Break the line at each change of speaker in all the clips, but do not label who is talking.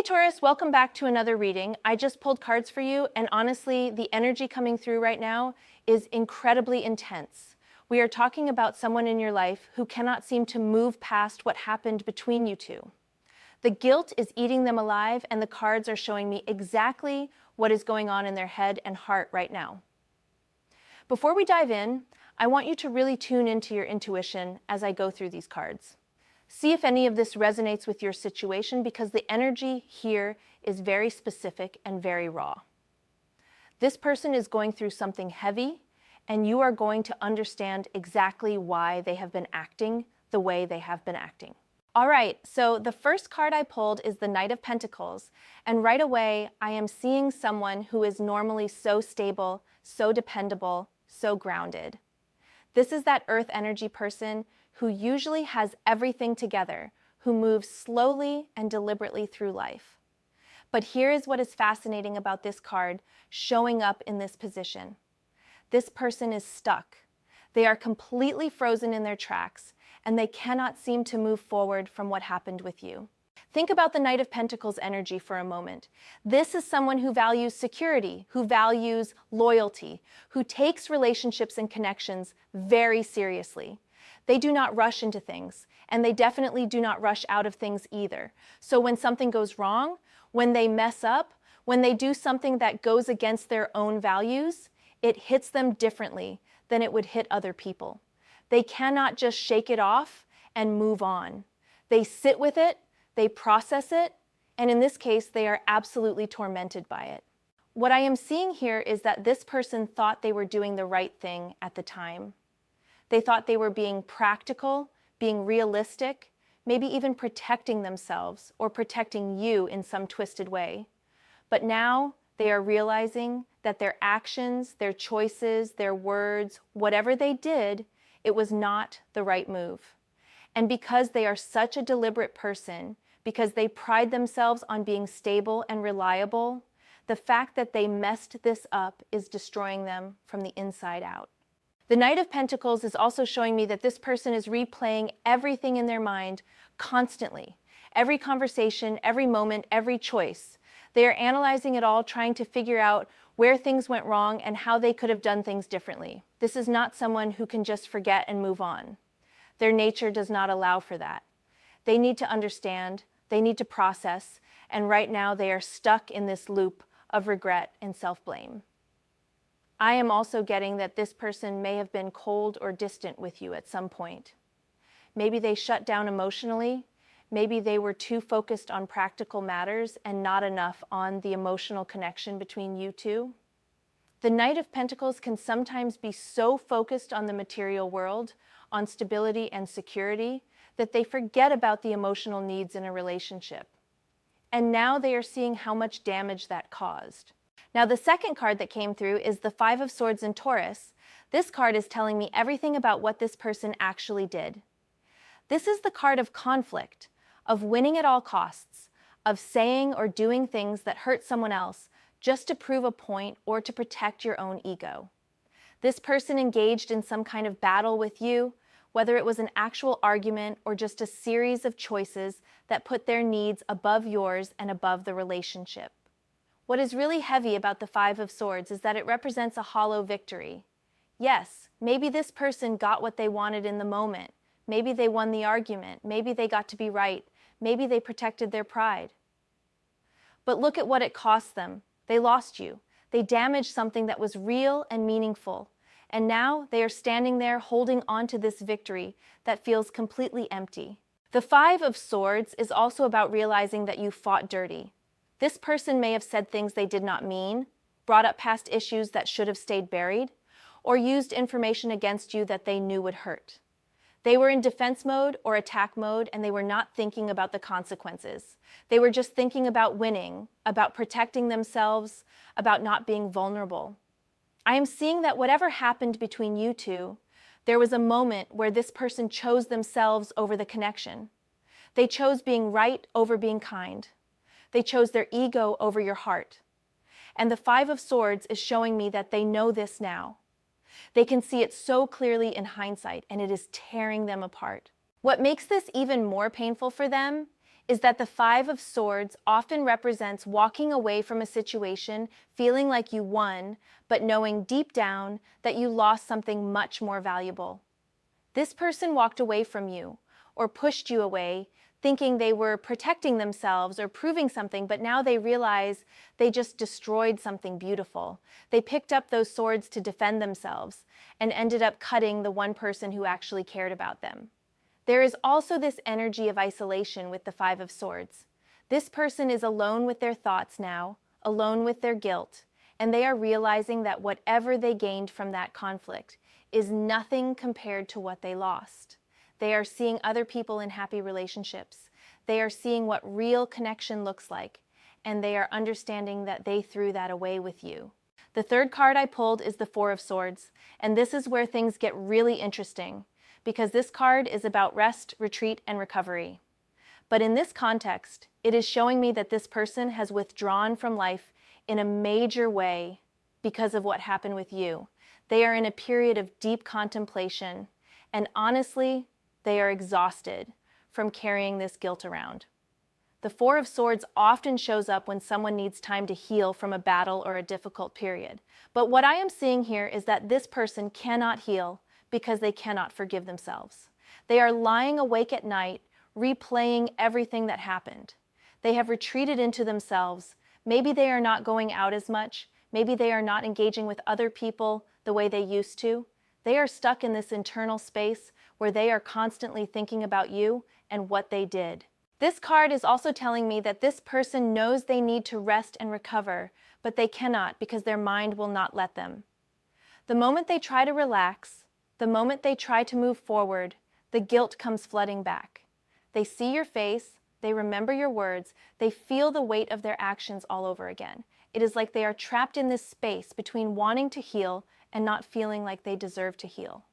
Hey Taurus, welcome back to another reading. I just pulled cards for you, and honestly, the energy coming through right now is incredibly intense. We are talking about someone in your life who cannot seem to move past what happened between you two. The guilt is eating them alive, and the cards are showing me exactly what is going on in their head and heart right now. Before we dive in, I want you to really tune into your intuition as I go through these cards. See if any of this resonates with your situation, because the energy here is very specific and very raw. This person is going through something heavy, and you are going to understand exactly why they have been acting the way they have been acting. All right, so the first card I pulled is the Knight of Pentacles, and right away I am seeing someone who is normally so stable, so dependable, so grounded. This is that earth energy person who usually has everything together, who moves slowly and deliberately through life. But here is what is fascinating about this card showing up in this position. This person is stuck. They are completely frozen in their tracks, and they cannot seem to move forward from what happened with you. Think about the Knight of Pentacles energy for a moment. This is someone who values security, who values loyalty, who takes relationships and connections very seriously. They do not rush into things, and they definitely do not rush out of things either. So when something goes wrong, when they mess up, when they do something that goes against their own values, it hits them differently than it would hit other people. They cannot just shake it off and move on. They sit with it, they process it, and in this case, they are absolutely tormented by it. What I am seeing here is that this person thought they were doing the right thing at the time. They thought they were being practical, being realistic, maybe even protecting themselves or protecting you in some twisted way. But now they are realizing that their actions, their choices, their words, whatever they did, it was not the right move. And because they are such a deliberate person, because they pride themselves on being stable and reliable, the fact that they messed this up is destroying them from the inside out. The Knight of Pentacles is also showing me that this person is replaying everything in their mind constantly. Every conversation, every moment, every choice. They are analyzing it all, trying to figure out where things went wrong and how they could have done things differently. This is not someone who can just forget and move on. Their nature does not allow for that. They need to understand, they need to process, and right now they are stuck in this loop of regret and self-blame. I am also getting that this person may have been cold or distant with you at some point. Maybe they shut down emotionally. Maybe they were too focused on practical matters and not enough on the emotional connection between you two. The Knight of Pentacles can sometimes be so focused on the material world, on stability and security, that they forget about the emotional needs in a relationship. And now they are seeing how much damage that caused. Now, the second card that came through is the Five of Swords in Taurus. This card is telling me everything about what this person actually did. This is the card of conflict, of winning at all costs, of saying or doing things that hurt someone else just to prove a point or to protect your own ego. This person engaged in some kind of battle with you, whether it was an actual argument or just a series of choices that put their needs above yours and above the relationship. What is really heavy about the Five of Swords is that it represents a hollow victory. Yes, maybe this person got what they wanted in the moment. Maybe they won the argument. Maybe they got to be right. Maybe they protected their pride. But look at what it cost them. They lost you. They damaged something that was real and meaningful. And now they are standing there holding on to this victory that feels completely empty. The Five of Swords is also about realizing that you fought dirty. This person may have said things they did not mean, brought up past issues that should have stayed buried, or used information against you that they knew would hurt. They were in defense mode or attack mode, and they were not thinking about the consequences. They were just thinking about winning, about protecting themselves, about not being vulnerable. I am seeing that whatever happened between you two, there was a moment where this person chose themselves over the connection. They chose being right over being kind. They chose their ego over your heart. And the Five of Swords is showing me that they know this now. They can see it so clearly in hindsight, and it is tearing them apart. What makes this even more painful for them is that the Five of Swords often represents walking away from a situation feeling like you won, but knowing deep down that you lost something much more valuable. This person walked away from you or pushed you away, thinking they were protecting themselves or proving something, but now they realize they just destroyed something beautiful. They picked up those swords to defend themselves and ended up cutting the one person who actually cared about them. There is also this energy of isolation with the Five of Swords. This person is alone with their thoughts now, alone with their guilt, and they are realizing that whatever they gained from that conflict is nothing compared to what they lost. They are seeing other people in happy relationships. They are seeing what real connection looks like, and they are understanding that they threw that away with you. The third card I pulled is the Four of Swords, and this is where things get really interesting, because this card is about rest, retreat, and recovery. But in this context, it is showing me that this person has withdrawn from life in a major way because of what happened with you. They are in a period of deep contemplation, and honestly, they are exhausted from carrying this guilt around. The Four of Swords often shows up when someone needs time to heal from a battle or a difficult period. But what I am seeing here is that this person cannot heal because they cannot forgive themselves. They are lying awake at night, replaying everything that happened. They have retreated into themselves. Maybe they are not going out as much. Maybe they are not engaging with other people the way they used to. They are stuck in this internal space where they are constantly thinking about you and what they did. This card is also telling me that this person knows they need to rest and recover, but they cannot because their mind will not let them. The moment they try to relax, the moment they try to move forward, the guilt comes flooding back. They see your face, they remember your words, they feel the weight of their actions all over again. It is like they are trapped in this space between wanting to heal and not feeling like they deserve to heal.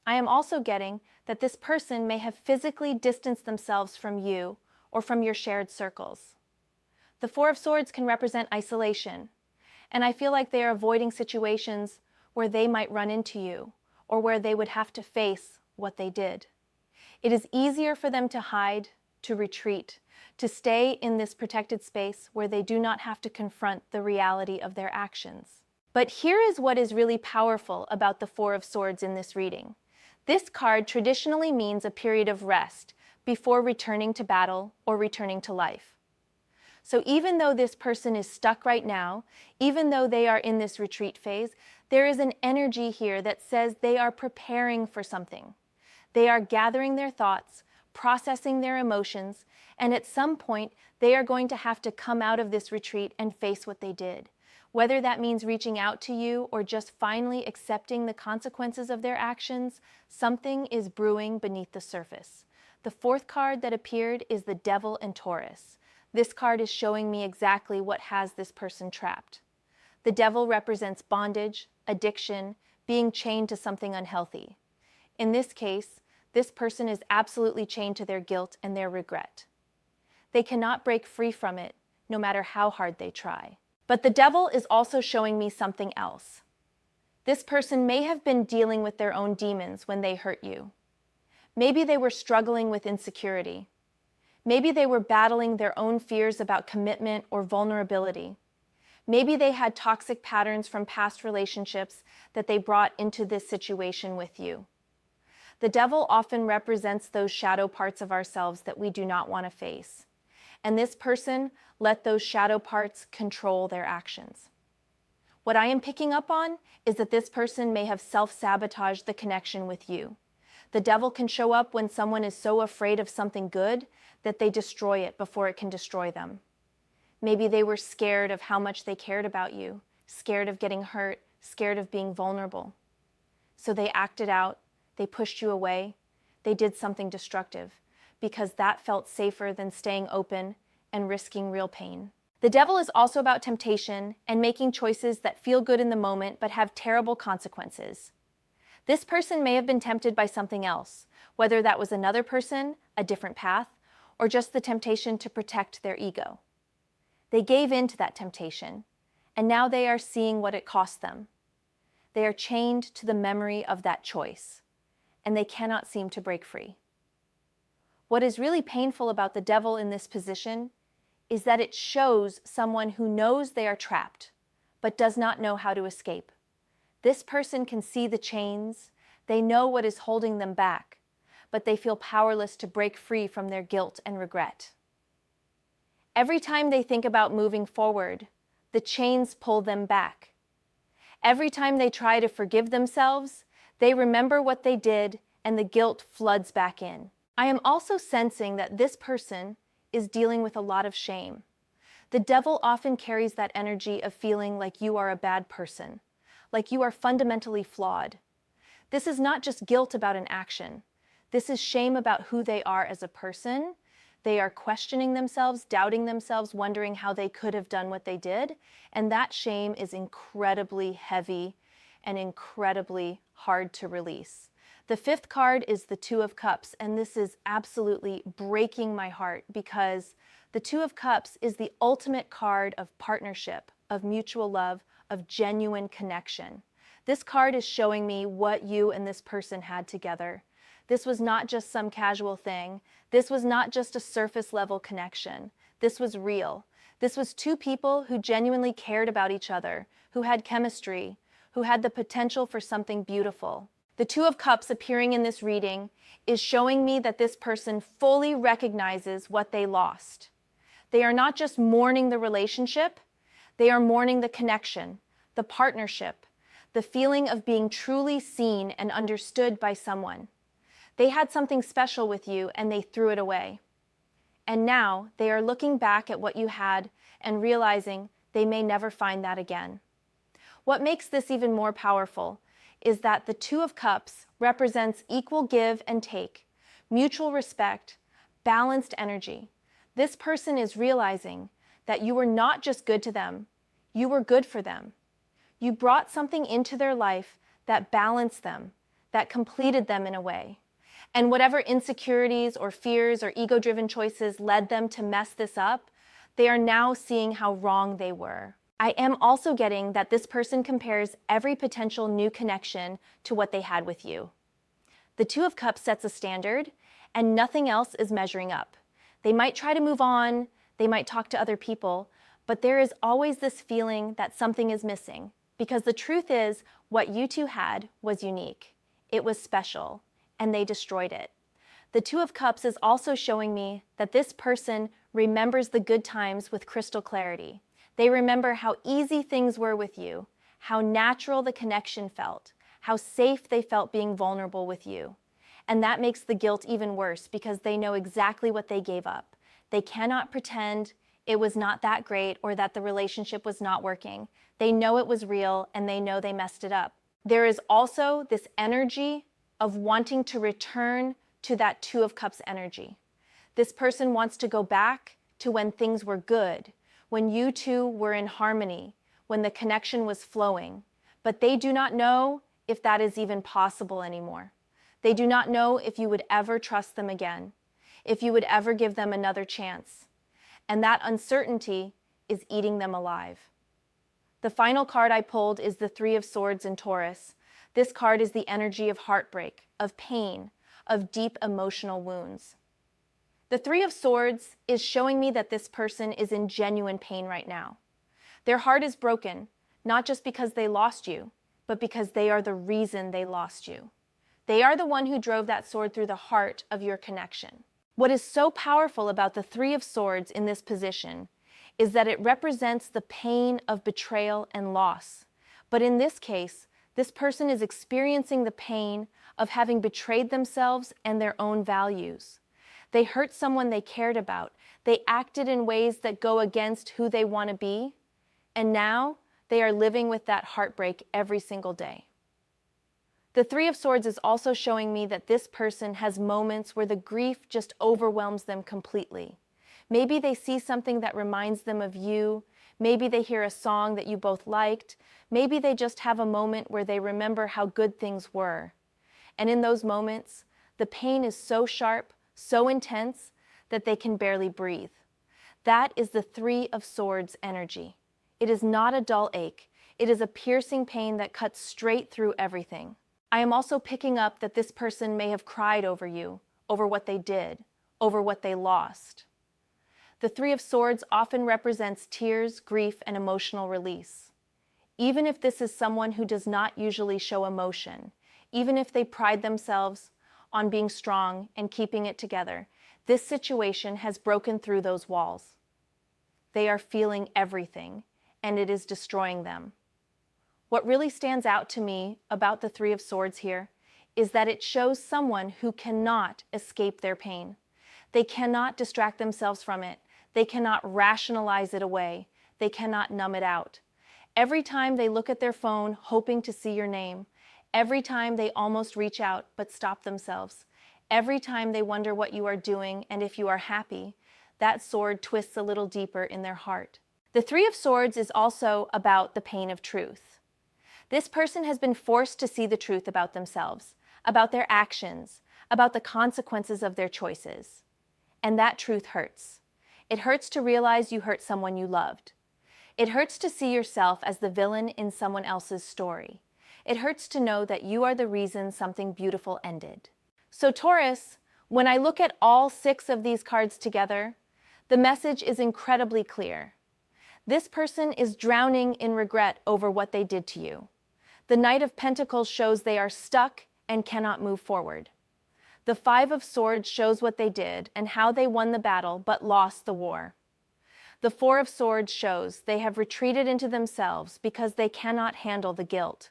I am also getting that this person may have physically distanced themselves from you or from your shared circles. The Four of Swords can represent isolation, and I feel like they are avoiding situations where they might run into you or where they would have to face what they did. It is easier for them to hide, to retreat, to stay in this protected space where they do not have to confront the reality of their actions. But here is what is really powerful about the Four of Swords in this reading. This card traditionally means a period of rest before returning to battle or returning to life. So even though this person is stuck right now, even though they are in this retreat phase, there is an energy here that says they are preparing for something. They are gathering their thoughts, processing their emotions, and at some point they are going to have to come out of this retreat and face what they did. Whether that means reaching out to you or just finally accepting the consequences of their actions, something is brewing beneath the surface. The fourth card that appeared is the Devil and Taurus. This card is showing me exactly what has this person trapped. The Devil represents bondage, addiction, being chained to something unhealthy. In this case, this person is absolutely chained to their guilt and their regret. They cannot break free from it, no matter how hard they try. But the Devil is also showing me something else. This person may have been dealing with their own demons when they hurt you. Maybe they were struggling with insecurity. Maybe they were battling their own fears about commitment or vulnerability. Maybe they had toxic patterns from past relationships that they brought into this situation with you. The Devil often represents those shadow parts of ourselves that we do not want to face. And this person let those shadow parts control their actions. What I am picking up on is that this person may have self-sabotaged the connection with you. The Devil can show up when someone is so afraid of something good that they destroy it before it can destroy them. Maybe they were scared of how much they cared about you, scared of getting hurt, scared of being vulnerable. So they acted out, they pushed you away, they did something destructive, because that felt safer than staying open and risking real pain. The Devil is also about temptation and making choices that feel good in the moment but have terrible consequences. This person may have been tempted by something else, whether that was another person, a different path, or just the temptation to protect their ego. They gave in to that temptation, and now they are seeing what it cost them. They are chained to the memory of that choice, and they cannot seem to break free. What is really painful about the devil in this position is that it shows someone who knows they are trapped, but does not know how to escape. This person can see the chains, they know what is holding them back, but they feel powerless to break free from their guilt and regret. Every time they think about moving forward, the chains pull them back. Every time they try to forgive themselves, they remember what they did and the guilt floods back in. I am also sensing that this person is dealing with a lot of shame. The devil often carries that energy of feeling like you are a bad person, like you are fundamentally flawed. This is not just guilt about an action. This is shame about who they are as a person. They are questioning themselves, doubting themselves, wondering how they could have done what they did. And that shame is incredibly heavy and incredibly hard to release. The fifth card is the Two of Cups, and this is absolutely breaking my heart because the Two of Cups is the ultimate card of partnership, of mutual love, of genuine connection. This card is showing me what you and this person had together. This was not just some casual thing. This was not just a surface level connection. This was real. This was two people who genuinely cared about each other, who had chemistry, who had the potential for something beautiful. The Two of Cups appearing in this reading is showing me that this person fully recognizes what they lost. They are not just mourning the relationship, they are mourning the connection, the partnership, the feeling of being truly seen and understood by someone. They had something special with you and they threw it away. And now they are looking back at what you had and realizing they may never find that again. What makes this even more powerful is that the Two of Cups represents equal give and take, mutual respect, balanced energy. This person is realizing that you were not just good to them, you were good for them. You brought something into their life that balanced them, that completed them in a way. And whatever insecurities or fears or ego-driven choices led them to mess this up, they are now seeing how wrong they were. I am also getting that this person compares every potential new connection to what they had with you. The Two of Cups sets a standard, and nothing else is measuring up. They might try to move on, they might talk to other people, but there is always this feeling that something is missing, because the truth is, what you two had was unique. It was special, and they destroyed it. The Two of Cups is also showing me that this person remembers the good times with crystal clarity. They remember how easy things were with you, how natural the connection felt, how safe they felt being vulnerable with you. And that makes the guilt even worse because they know exactly what they gave up. They cannot pretend it was not that great or that the relationship was not working. They know it was real and they know they messed it up. There is also this energy of wanting to return to that Two of Cups energy. This person wants to go back to when things were good, when you two were in harmony, when the connection was flowing. But they do not know if that is even possible anymore. They do not know if you would ever trust them again, if you would ever give them another chance. And that uncertainty is eating them alive. The final card I pulled is the Three of Swords in Taurus. This card is the energy of heartbreak, of pain, of deep emotional wounds. The Three of Swords is showing me that this person is in genuine pain right now. Their heart is broken, not just because they lost you, but because they are the reason they lost you. They are the one who drove that sword through the heart of your connection. What is so powerful about the Three of Swords in this position is that it represents the pain of betrayal and loss. But in this case, this person is experiencing the pain of having betrayed themselves and their own values. They hurt someone they cared about. They acted in ways that go against who they want to be. And now they are living with that heartbreak every single day. The Three of Swords is also showing me that this person has moments where the grief just overwhelms them completely. Maybe they see something that reminds them of you. Maybe they hear a song that you both liked. Maybe they just have a moment where they remember how good things were. And in those moments, the pain is so sharp, so intense, that they can barely breathe. That is the Three of Swords energy. It is not a dull ache. It is a piercing pain that cuts straight through everything. I am also picking up that this person may have cried over you, over what they did, over what they lost. The Three of Swords often represents tears, grief, and emotional release. Even if this is someone who does not usually show emotion, even if they pride themselves on being strong and keeping it together, this situation has broken through those walls. They are feeling everything, and it is destroying them. What really stands out to me about the Three of Swords here is that it shows someone who cannot escape their pain. They cannot distract themselves from it. They cannot rationalize it away. They cannot numb it out. Every time they look at their phone hoping to see your name, every time they almost reach out but stop themselves, every time they wonder what you are doing and if you are happy, that sword twists a little deeper in their heart. The Three of Swords is also about the pain of truth. This person has been forced to see the truth about themselves, about their actions, about the consequences of their choices. And that truth hurts. It hurts to realize you hurt someone you loved. It hurts to see yourself as the villain in someone else's story. It hurts to know that you are the reason something beautiful ended. So Taurus, when I look at all 6 of these cards together, the message is incredibly clear. This person is drowning in regret over what they did to you. The Knight of Pentacles shows they are stuck and cannot move forward. The Five of Swords shows what they did and how they won the battle but lost the war. The Four of Swords shows they have retreated into themselves because they cannot handle the guilt.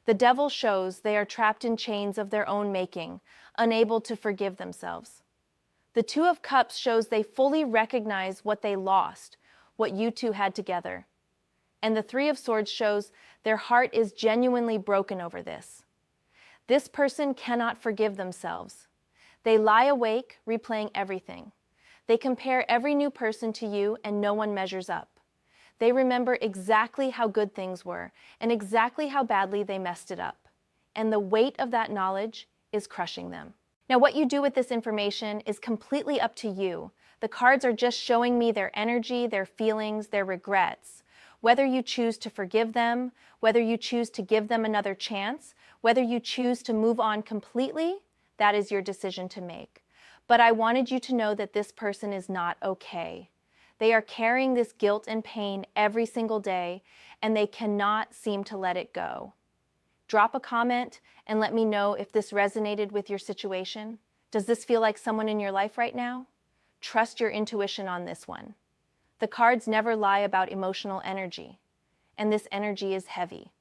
The Devil shows they are trapped in chains of their own making, unable to forgive themselves. The Two of Cups shows they fully recognize what they lost, what you two had together. And the Three of Swords shows their heart is genuinely broken over this. This person cannot forgive themselves. They lie awake, replaying everything. They compare every new person to you and no one measures up. They remember exactly how good things were and exactly how badly they messed it up. And the weight of that knowledge is crushing them. Now, what you do with this information is completely up to you. The cards are just showing me their energy, their feelings, their regrets. Whether you choose to forgive them, whether you choose to give them another chance, whether you choose to move on completely, that is your decision to make. But I wanted you to know that this person is not okay. They are carrying this guilt and pain every single day, and they cannot seem to let it go. Drop a comment and let me know if this resonated with your situation. Does this feel like someone in your life right now? Trust your intuition on this one. The cards never lie about emotional energy, and this energy is heavy.